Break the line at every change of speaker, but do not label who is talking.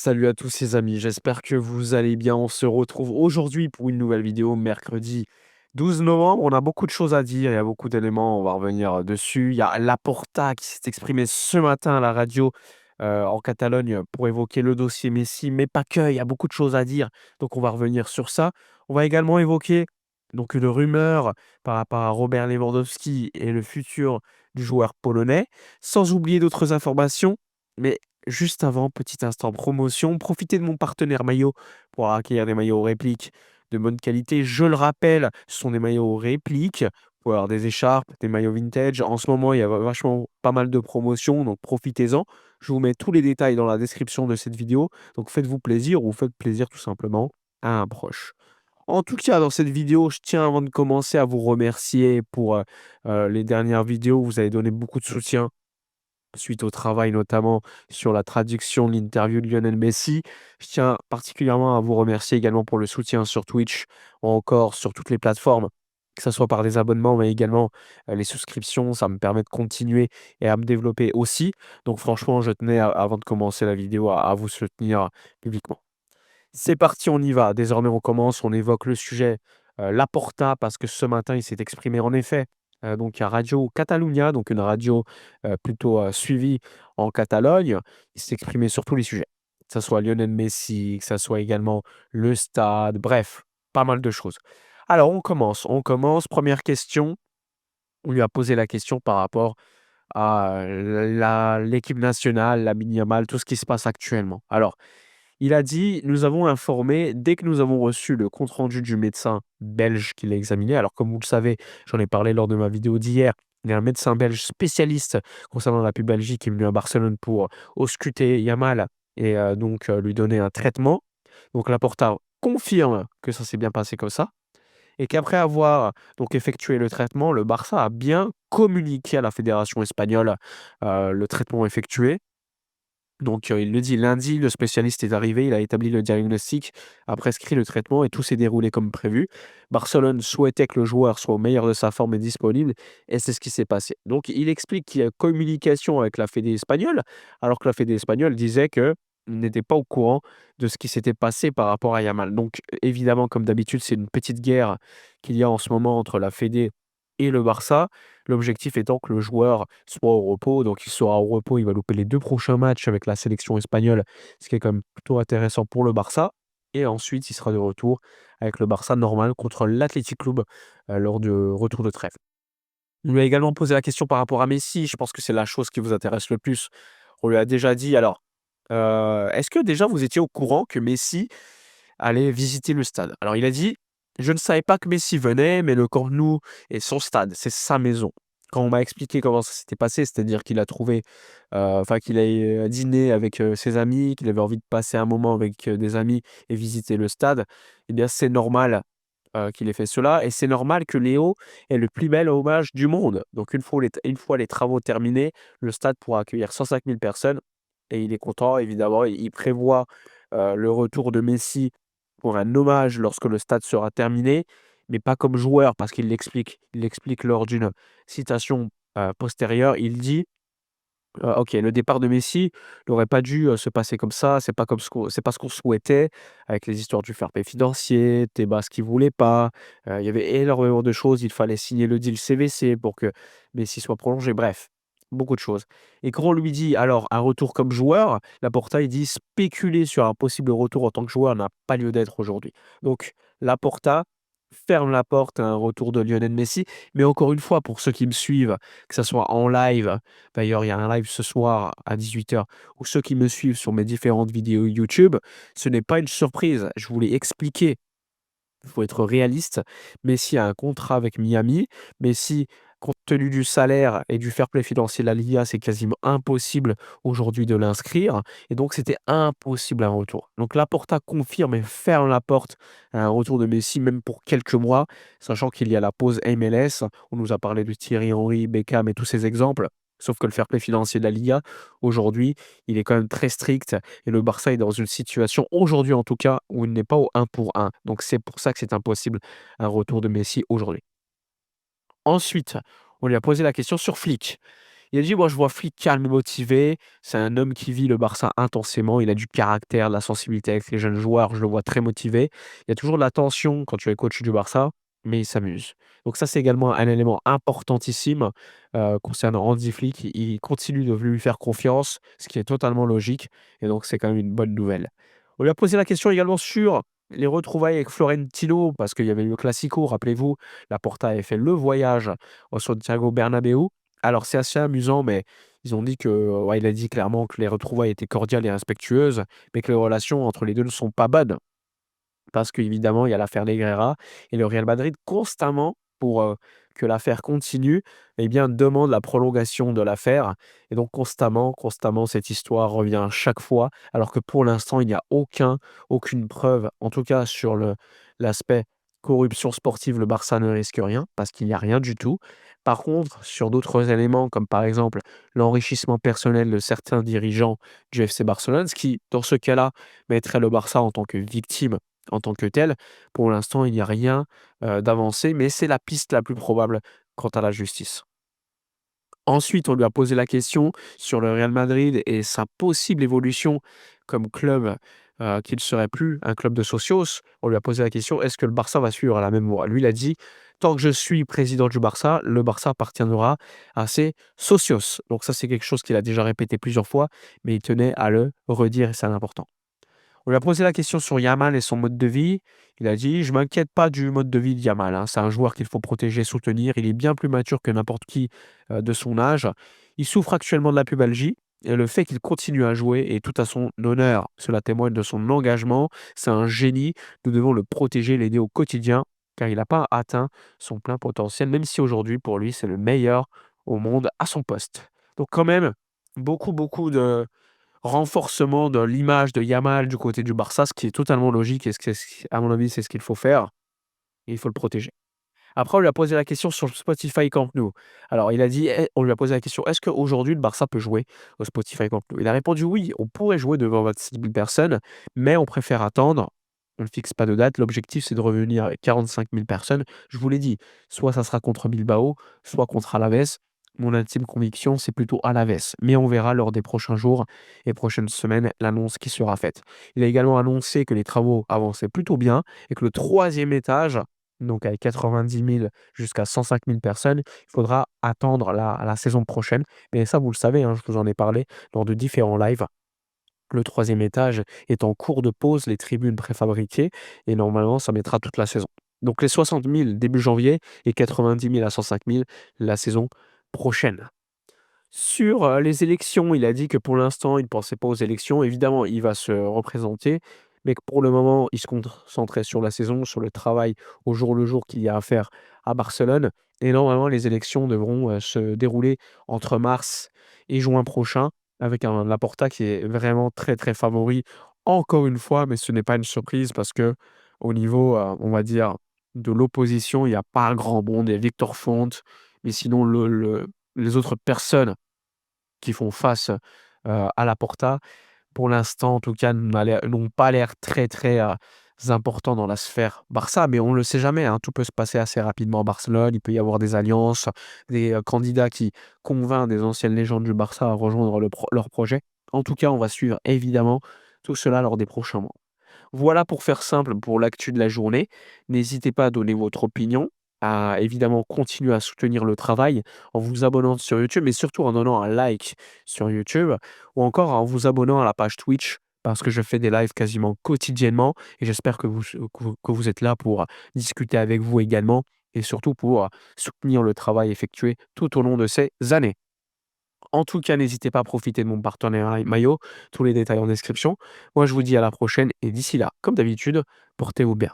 Salut à tous les amis, j'espère que vous allez bien. On se retrouve aujourd'hui pour une nouvelle vidéo, mercredi 12 novembre. On a beaucoup de choses à dire, il y a beaucoup d'éléments, on va revenir dessus. Il y a Laporta qui s'est exprimé ce matin à la radio en Catalogne pour évoquer le dossier Messi, mais pas que, il y a beaucoup de choses à dire, donc on va revenir sur ça. On va également évoquer donc une rumeur par rapport à Robert Lewandowski et le futur du joueur polonais, sans oublier d'autres informations. Mais juste avant, petit instant promotion, profitez de mon partenaire maillot pour acquérir des maillots répliques de bonne qualité. Je le rappelle, ce sont des maillots répliques. Vous pouvez avoir des écharpes, des maillots vintage. En ce moment, il y a vachement pas mal de promotions, donc profitez-en. Je vous mets tous les détails dans la description de cette vidéo. Donc faites-vous plaisir ou faites plaisir tout simplement à un proche. En tout cas, dans cette vidéo, je tiens avant de commencer à vous remercier pour les dernières vidéos. Vous avez donné beaucoup de soutien suite au travail notamment sur la traduction de l'interview de Lionel Messi. Je tiens particulièrement à vous remercier également pour le soutien sur Twitch ou encore sur toutes les plateformes, que ce soit par des abonnements, mais également les souscriptions. Ça me permet de continuer et à me développer aussi. Donc franchement, je tenais, avant de commencer la vidéo, à vous soutenir publiquement. C'est parti, on y va. Désormais, on commence, on évoque le sujet, Laporta, parce que ce matin, il s'est exprimé en effet, donc à Radio Catalunya, donc une radio, plutôt, suivie en Catalogne. Il s'est exprimé sur tous les sujets, que ça soit Lionel Messi, que ça soit également le stade, bref, pas mal de choses. Alors on commence. Première question, on lui a posé la question par rapport à l'équipe nationale, Lamine Yamal, tout ce qui se passe actuellement. Alors il a dit: «Nous avons informé dès que nous avons reçu le compte rendu du médecin belge qui l'a examiné». Alors comme vous le savez, j'en ai parlé lors de ma vidéo d'hier, il y a un médecin belge spécialiste concernant la pubalgie qui est venu à Barcelone pour ausculter Yamal et donc lui donner un traitement. Donc Laporta confirme que ça s'est bien passé comme ça et qu'après avoir donc effectué le traitement, le Barça a bien communiqué à la fédération espagnole, le traitement effectué. Donc, il le dit lundi, le spécialiste est arrivé, il a établi le diagnostic, a prescrit le traitement et tout s'est déroulé comme prévu. Barcelone souhaitait que le joueur soit au meilleur de sa forme et disponible et c'est ce qui s'est passé. Donc il explique qu'il y a communication avec la fédé espagnole, alors que la fédé espagnole disait qu'il n'était pas au courant de ce qui s'était passé par rapport à Yamal. Donc évidemment, comme d'habitude, c'est une petite guerre qu'il y a en ce moment entre la fédé et le Barça. L'objectif étant que le joueur soit au repos, donc il sera au repos, il va louper les 2 prochains matchs avec la sélection espagnole, ce qui est quand même plutôt intéressant pour le Barça et ensuite il sera de retour avec le Barça normal contre l'Athletic Club, lors du retour de trêve. On lui a également posé la question par rapport à Messi, je pense que c'est la chose qui vous intéresse le plus. On lui a déjà dit alors, est-ce que déjà vous étiez au courant que Messi allait visiter le stade? Alors il a dit: «Je ne savais pas que Messi venait, mais le Camp Nou est son stade, c'est sa maison». Quand on m'a expliqué comment ça s'était passé, c'est-à-dire qu'il a trouvé, enfin qu'il a, dîné avec, ses amis, qu'il avait envie de passer un moment avec, des amis et visiter le stade, eh bien c'est normal, qu'il ait fait cela et c'est normal que Léo ait le plus bel hommage du monde. Donc une fois les travaux terminés, le stade pourra accueillir 105 000 personnes et il est content évidemment. Il prévoit, le retour de Messi pour un hommage lorsque le stade sera terminé, mais pas comme joueur parce qu'il l'explique. Il l'explique lors d'une citation, postérieure. Il dit: OK, le départ de Messi n'aurait pas dû, se passer comme ça. C'est pas ce qu'on souhaitait avec les histoires du fair play financier, Tebas qui voulait pas, il y avait énormément de choses. Il fallait signer le deal CVC pour que Messi soit prolongé. Bref, beaucoup de choses et quand on lui dit: «Alors, un retour comme joueur?» Laporta, il dit: «Spéculer sur un possible retour en tant que joueur n'a pas lieu d'être aujourd'hui». Donc Laporta ferme la porte à un retour de Lionel Messi, mais encore une fois, pour ceux qui me suivent, que ça soit en live. D'ailleurs, il y a un live ce soir à 18h ou ceux qui me suivent sur mes différentes vidéos YouTube, ce n'est pas une surprise. Je vous l'ai expliqué. Il faut être réaliste. Messi a un contrat avec Miami. Messi, compte tenu du salaire et du fair play financier de la Liga, c'est quasiment impossible aujourd'hui de l'inscrire. Et donc, c'était impossible un retour. Donc, Laporta confirme et ferme la porte à un retour de Messi, même pour quelques mois, sachant qu'il y a la pause MLS. On nous a parlé de Thierry Henry, Beckham et tous ces exemples. Sauf que le fair play financier de la Liga, aujourd'hui, il est quand même très strict et le Barça est dans une situation, aujourd'hui en tout cas, où il n'est pas au 1 pour 1. Donc c'est pour ça que c'est impossible un retour de Messi aujourd'hui. Ensuite, on lui a posé la question sur Flick. Il a dit: «Moi, je vois Flick calme et motivé. C'est un homme qui vit le Barça intensément. Il a du caractère, de la sensibilité avec les jeunes joueurs. Je le vois très motivé. Il y a toujours de la tension quand tu es coach du Barça, mais il s'amuse». Donc ça, c'est également un élément importantissime, concernant Hansi Flick. Il continue de lui faire confiance, ce qui est totalement logique et donc c'est quand même une bonne nouvelle. On lui a posé la question également sur les retrouvailles avec Florentino parce qu'il y avait eu le Classico, rappelez-vous. Laporta avait fait le voyage au Santiago Bernabéu. Alors c'est assez amusant, mais ils ont dit que ouais, il a dit clairement que les retrouvailles étaient cordiales et respectueuses, mais que les relations entre les 2 ne sont pas bonnes. Parce qu'évidemment, il y a l'affaire Negreira et le Real Madrid constamment pour, que l'affaire continue, eh bien, demande la prolongation de l'affaire et donc constamment cette histoire revient chaque fois, alors que pour l'instant, il n'y a aucune preuve, en tout cas sur l'aspect corruption sportive, le Barça ne risque rien, parce qu'il n'y a rien du tout. Par contre, sur d'autres éléments, comme par exemple l'enrichissement personnel de certains dirigeants du FC Barcelone, ce qui, dans ce cas-là, mettrait le Barça en tant que victime en tant que telle. Pour l'instant, il n'y a rien, d'avancé, mais c'est la piste la plus probable quant à la justice. Ensuite, on lui a posé la question sur le Real Madrid et sa possible évolution comme club, qu'il ne serait plus un club de socios. On lui a posé la question: «Est-ce que le Barça va suivre la même voie?» Lui, il a dit: «Tant que je suis président du Barça, le Barça appartiendra à ses socios». Donc ça, c'est quelque chose qu'il a déjà répété plusieurs fois, mais il tenait à le redire et c'est important. On lui a posé la question sur Yamal et son mode de vie. Il a dit: «Je m'inquiète pas du mode de vie de Yamal, hein. C'est un joueur qu'il faut protéger, soutenir. Il est bien plus mature que n'importe qui, de son âge. Il souffre actuellement de la pubalgie et le fait qu'il continue à jouer est tout à son honneur. Cela témoigne de son engagement. C'est un génie. Nous devons le protéger, l'aider au quotidien, car il n'a pas atteint son plein potentiel, même si aujourd'hui, pour lui, c'est le meilleur au monde à son poste». Donc quand même, beaucoup de renforcement de l'image de Yamal du côté du Barça, ce qui est totalement logique et à mon avis, c'est ce qu'il faut faire et il faut le protéger. Après, on lui a posé la question sur le Spotify Camp Nou. Alors, il a dit, on lui a posé la question: «Est-ce qu'aujourd'hui le Barça peut jouer au Spotify Camp Nou?» Il a répondu: «Oui, on pourrait jouer devant 26 000 personnes, mais on préfère attendre. On ne fixe pas de date. L'objectif, c'est de revenir avec 45 000 personnes». Je vous l'ai dit, soit ça sera contre Bilbao, soit contre Alaves. Mon intime conviction, c'est plutôt Alaves, mais on verra lors des prochains jours et prochaines semaines l'annonce qui sera faite. Il a également annoncé que les travaux avançaient plutôt bien et que le troisième étage, donc avec 90 000 jusqu'à 105 000 personnes, il faudra attendre la saison prochaine. Mais ça, vous le savez, hein, je vous en ai parlé lors de différents lives. Le troisième étage est en cours de pose, les tribunes préfabriquées, et normalement, ça mettra toute la saison. Donc les 60 000 début janvier et 90 000 à 105 000 la saison prochaine. Sur, les élections, il a dit que pour l'instant, il ne pensait pas aux élections. Évidemment, il va se représenter, mais que pour le moment, il se concentrait sur la saison, sur le travail au jour le jour qu'il y a à faire à Barcelone et normalement, les élections devront, se dérouler entre mars et juin prochain avec un Laporta qui est vraiment très, très favori encore une fois, mais ce n'est pas une surprise parce qu'au niveau, on va dire, de l'opposition, il n'y a pas grand monde. Il y a Victor Font, mais sinon les autres personnes qui font face, à la Porta, pour l'instant en tout cas, n'ont pas l'air très, très, importants dans la sphère Barça, mais on ne le sait jamais, hein. Tout peut se passer assez rapidement à Barcelone. Il peut y avoir des alliances, des, candidats qui convainquent des anciennes légendes du Barça à rejoindre leur projet. En tout cas, on va suivre évidemment tout cela lors des prochains mois. Voilà pour faire simple pour l'actu de la journée. N'hésitez pas à donner votre opinion, à évidemment continuer à soutenir le travail en vous abonnant sur YouTube, mais surtout en donnant un like sur YouTube ou encore en vous abonnant à la page Twitch parce que je fais des lives quasiment quotidiennement et j'espère que vous êtes là pour discuter avec vous également et surtout pour soutenir le travail effectué tout au long de ces années. En tout cas, n'hésitez pas à profiter de mon partenariat maillot, tous les détails en description. Moi, je vous dis à la prochaine et d'ici là, comme d'habitude, portez-vous bien.